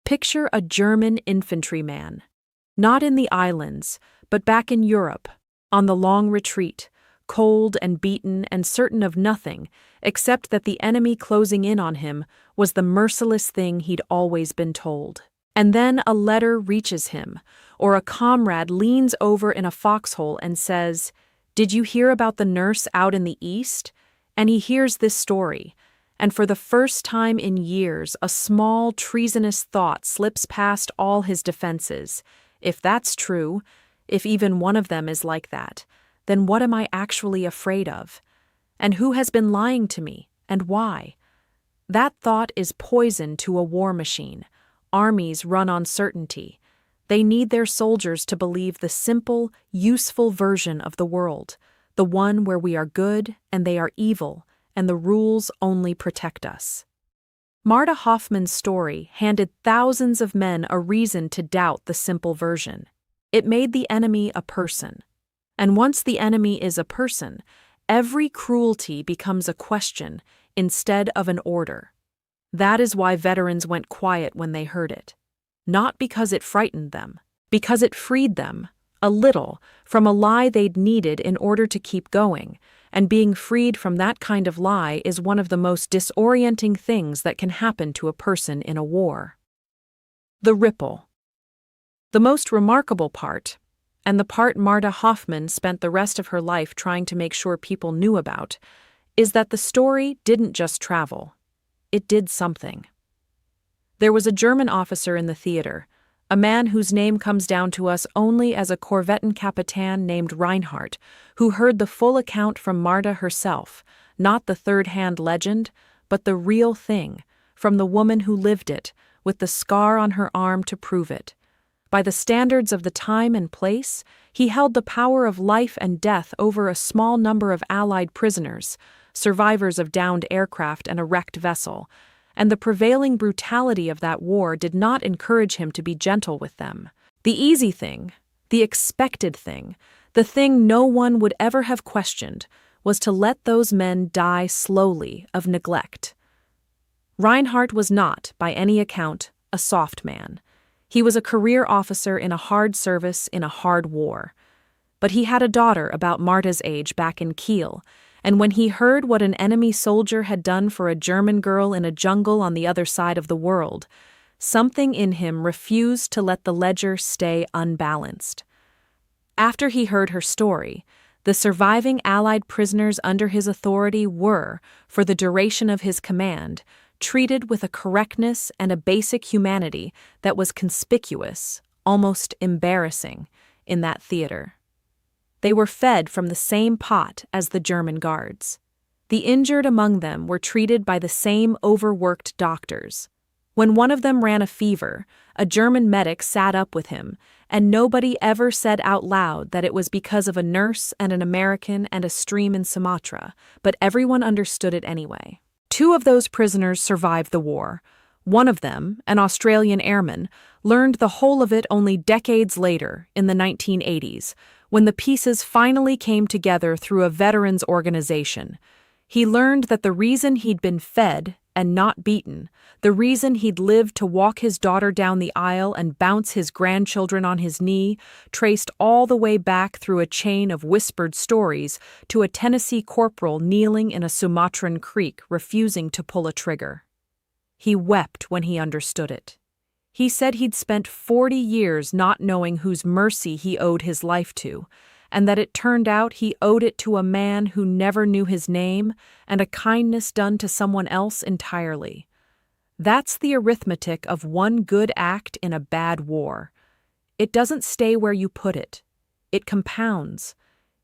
Picture a German infantryman, not in the islands, but back in Europe, on the long retreat, cold and beaten and certain of nothing, except that the enemy closing in on him was the merciless thing he'd always been told. And then a letter reaches him, or a comrade leans over in a foxhole and says, "Did you hear about the nurse out in the East?" And he hears this story, and for the first time in years, a small, treasonous thought slips past all his defenses. If that's true, if even one of them is like that, then what am I actually afraid of? And who has been lying to me, and why? That thought is poison to a war machine. Armies run on certainty. They need their soldiers to believe the simple, useful version of the world, the one where we are good and they are evil, and the rules only protect us. Marta Hoffman's story handed thousands of men a reason to doubt the simple version. It made the enemy a person. And once the enemy is a person, every cruelty becomes a question instead of an order. That is why veterans went quiet when they heard it. Not because it frightened them, because it freed them, a little, from a lie they'd needed in order to keep going, and being freed from that kind of lie is one of the most disorienting things that can happen to a person in a war. The ripple. The most remarkable part, and the part Marta Hoffman spent the rest of her life trying to make sure people knew about, is that the story didn't just travel. It did something. There was a German officer in the theater, a man whose name comes down to us only as a Korvettenkapitän named Reinhardt, who heard the full account from Marta herself, not the third-hand legend, but the real thing, from the woman who lived it, with the scar on her arm to prove it. By the standards of the time and place, he held the power of life and death over a small number of Allied prisoners, survivors of downed aircraft and a wrecked vessel, and the prevailing brutality of that war did not encourage him to be gentle with them. The easy thing, the expected thing, the thing no one would ever have questioned, was to let those men die slowly of neglect. Reinhardt was not, by any account, a soft man. He was a career officer in a hard service in a hard war. But he had a daughter about Marta's age back in Kiel, and when he heard what an enemy soldier had done for a German girl in a jungle on the other side of the world, something in him refused to let the ledger stay unbalanced. After he heard her story, the surviving Allied prisoners under his authority were, for the duration of his command, treated with a correctness and a basic humanity that was conspicuous, almost embarrassing, in that theater. They were fed from the same pot as the German guards. The injured among them were treated by the same overworked doctors. When one of them ran a fever, a German medic sat up with him, and nobody ever said out loud that it was because of a nurse and an American and a stream in Sumatra, but everyone understood it anyway. 2 of those prisoners survived the war. One of them, an Australian airman, learned the whole of it only decades later, in the 1980s, when the pieces finally came together through a veterans organization. He learned that the reason he'd been fed and not beaten, the reason he'd lived to walk his daughter down the aisle and bounce his grandchildren on his knee, traced all the way back through a chain of whispered stories to a Tennessee corporal kneeling in a Sumatran creek refusing to pull a trigger. He wept when he understood it. He said he'd spent 40 years not knowing whose mercy he owed his life to, and that it turned out he owed it to a man who never knew his name and a kindness done to someone else entirely. That's the arithmetic of one good act in a bad war. It doesn't stay where you put it. It compounds.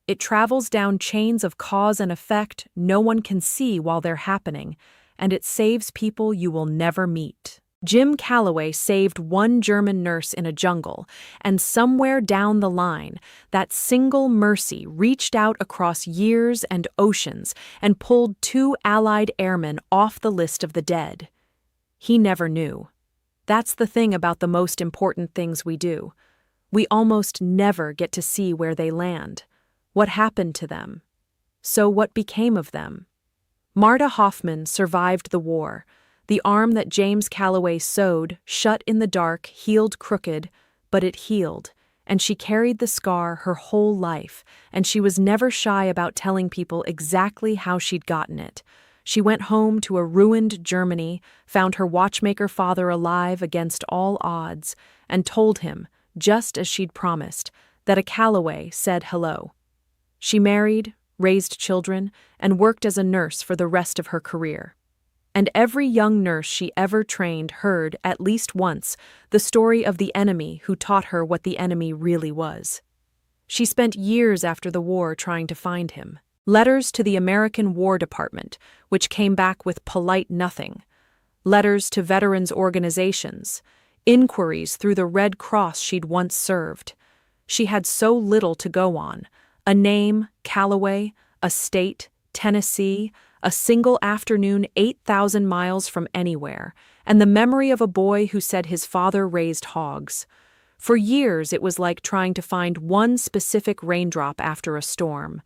It travels down chains of cause and effect no one can see while they're happening, and it saves people you will never meet. Jim Calloway saved one German nurse in a jungle, and somewhere down the line, that single mercy reached out across years and oceans and pulled 2 Allied airmen off the list of the dead. He never knew. That's the thing about the most important things we do. We almost never get to see where they land. What happened to them? So what became of them? Marta Hoffman survived the war. The arm that James Calloway sewed, shut in the dark, healed crooked, but it healed, and she carried the scar her whole life, and she was never shy about telling people exactly how she'd gotten it. She went home to a ruined Germany, found her watchmaker father alive against all odds, and told him, just as she'd promised, that a Calloway said hello. She married, raised children, and worked as a nurse for the rest of her career. And every young nurse she ever trained heard, at least once, the story of the enemy who taught her what the enemy really was. She spent years after the war trying to find him. Letters to the American War Department, which came back with polite nothing. Letters to veterans organizations. Inquiries through the Red Cross she'd once served. She had so little to go on. A name, Calloway, a state, Tennessee, a single afternoon 8,000 miles from anywhere, and the memory of a boy who said his father raised hogs. For years it was like trying to find one specific raindrop after a storm.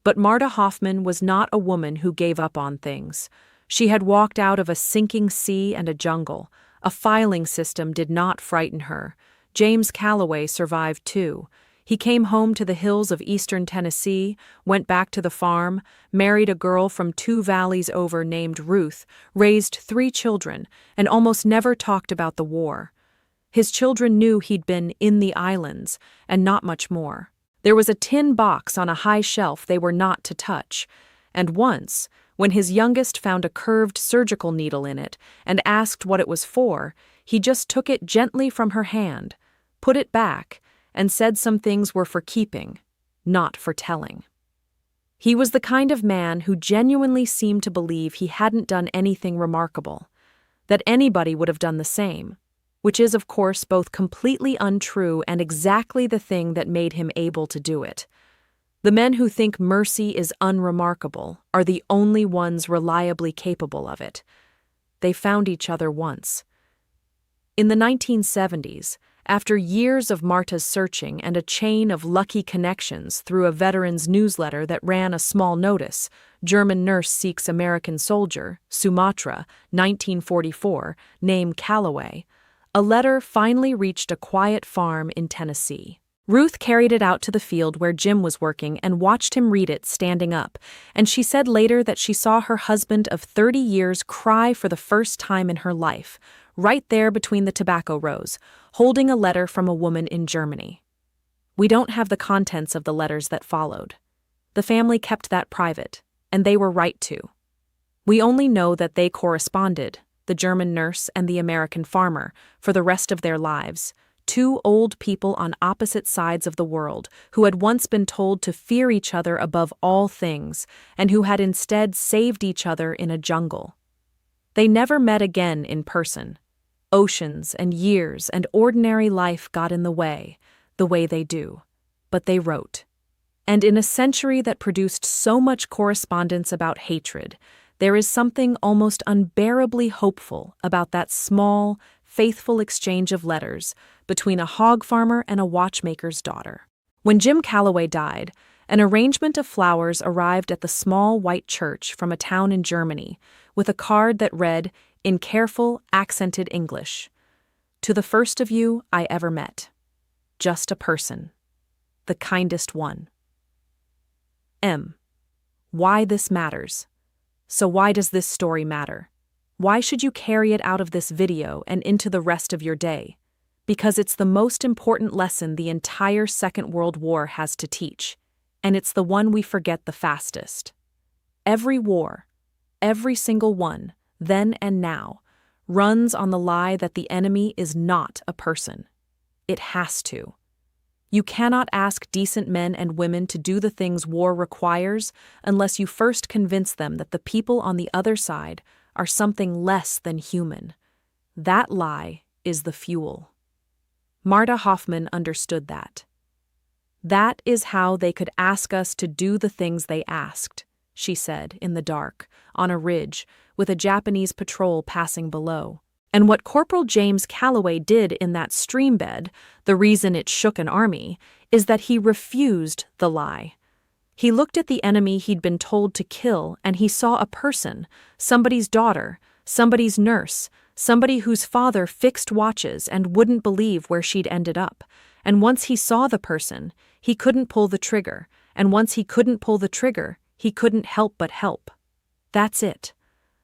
But Marta Hoffman was not a woman who gave up on things. She had walked out of a sinking sea and a jungle. A filing system did not frighten her. James Calloway survived too. He came home to the hills of eastern Tennessee, went back to the farm, married a girl from 2 valleys over named Ruth, raised 3 children, and almost never talked about the war. His children knew he'd been in the islands, and not much more. There was a tin box on a high shelf they were not to touch, and once, when his youngest found a curved surgical needle in it and asked what it was for, he just took it gently from her hand, put it back, and said some things were for keeping, not for telling. He was the kind of man who genuinely seemed to believe he hadn't done anything remarkable, that anybody would have done the same, which is, of course, both completely untrue and exactly the thing that made him able to do it. The men who think mercy is unremarkable are the only ones reliably capable of it. they found each other once. In the 1970s, after years of Marta's searching and a chain of lucky connections through a veteran's newsletter that ran a small notice, German nurse seeks American soldier, Sumatra, 1944, name Calloway, a letter finally reached a quiet farm in Tennessee. Ruth carried it out to the field where Jim was working and watched him read it standing up, and she said later that she saw her husband of 30 years cry for the first time in her life, right there between the tobacco rows, holding a letter from a woman in Germany. We don't have the contents of the letters that followed. The family kept that private, and they were right to. We only know that they corresponded, the German nurse and the American farmer, for the rest of their lives, two old people on opposite sides of the world who had once been told to fear each other above all things and who had instead saved each other in a jungle. They never met again in person. Oceans and years and ordinary life got in the way they do. But they wrote. And in a century that produced so much correspondence about hatred, there is something almost unbearably hopeful about that small, faithful exchange of letters between a hog farmer and a watchmaker's daughter. When Jim Calloway died, an arrangement of flowers arrived at the small white church from a town in Germany with a card that read, in careful, accented English, "To the first of you I ever met. Just a person. The kindest one. M. Why this matters. So why does this story matter? Why should you carry it out of this video and into the rest of your day? Because it's the most important lesson the entire Second World War has to teach, and it's the one we forget the fastest. Every war, every single one, then and now, runs on the lie that the enemy is not a person. It has to. You cannot ask decent men and women to do the things war requires unless you first convince them that the people on the other side are something less than human. That lie is the fuel. Marta Hoffman understood that. That is how they could ask us to do the things they asked, she said, in the dark, on a ridge, with a Japanese patrol passing below. And what Corporal James Calloway did in that streambed, the reason it shook an army, is that he refused the lie. He looked at the enemy he'd been told to kill, and he saw a person, somebody's daughter, somebody's nurse, somebody whose father fixed watches and wouldn't believe where she'd ended up. And once he saw the person, he couldn't pull the trigger, and once he couldn't pull the trigger, he couldn't help but help. That's it.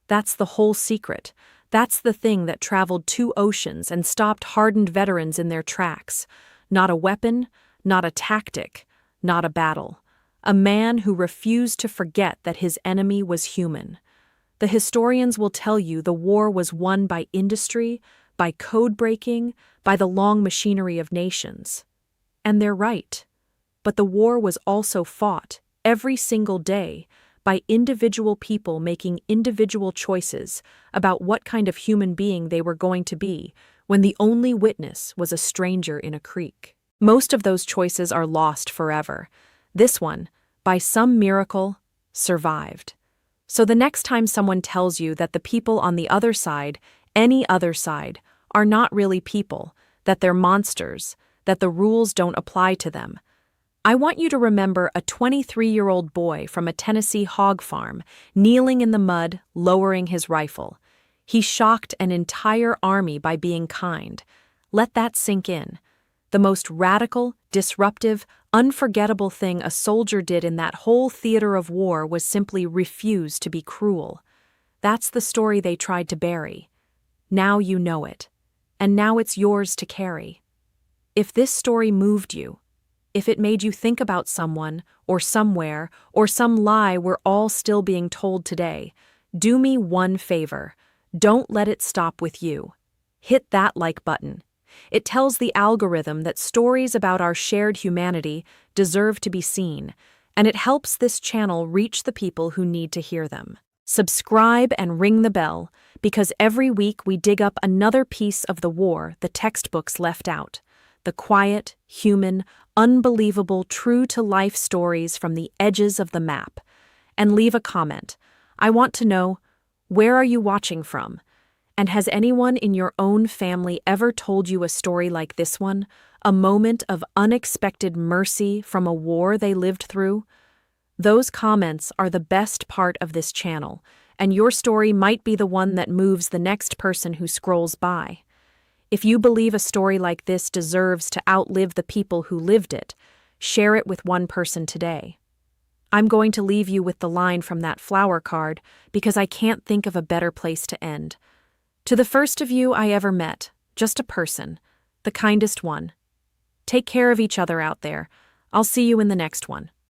That's the whole secret. That's the thing that traveled 2 oceans and stopped hardened veterans in their tracks. Not a weapon, not a tactic, not a battle. A man who refused to forget that his enemy was human. The historians will tell you the war was won by industry, by code breaking, by the long machinery of nations. And they're right. But the war was also fought, every single day, by individual people making individual choices about what kind of human being they were going to be when the only witness was a stranger in a creek. Most of those choices are lost forever. This one, by some miracle, survived. So the next time someone tells you that the people on the other side, any other side, are not really people, that they're monsters, that the rules don't apply to them, I want you to remember a 23-year-old boy from a Tennessee hog farm kneeling in the mud, lowering his rifle. He shocked an entire army by being kind. Let that sink in. The most radical, disruptive, unforgettable thing a soldier did in that whole theater of war was simply refuse to be cruel. That's the story they tried to bury. Now you know it. And now it's yours to carry. If this story moved you, if it made you think about someone, or somewhere, or some lie we're all still being told today, do me one favor. Don't let it stop with you. Hit that like button. It tells the algorithm that stories about our shared humanity deserve to be seen, and it helps this channel reach the people who need to hear them. Subscribe and ring the bell, because every week we dig up another piece of the war the textbooks left out. The quiet, human, unbelievable, true-to-life stories from the edges of the map. And leave a comment. I want to know, where are you watching from? And has anyone in your own family ever told you a story like this one? A moment of unexpected mercy from a war they lived through? Those comments are the best part of this channel, and your story might be the one that moves the next person who scrolls by. If you believe a story like this deserves to outlive the people who lived it, share it with one person today. I'm going to leave you with the line from that flower card because I can't think of a better place to end. To the first of you I ever met, just a person, the kindest one. Take care of each other out there. I'll see you in the next one.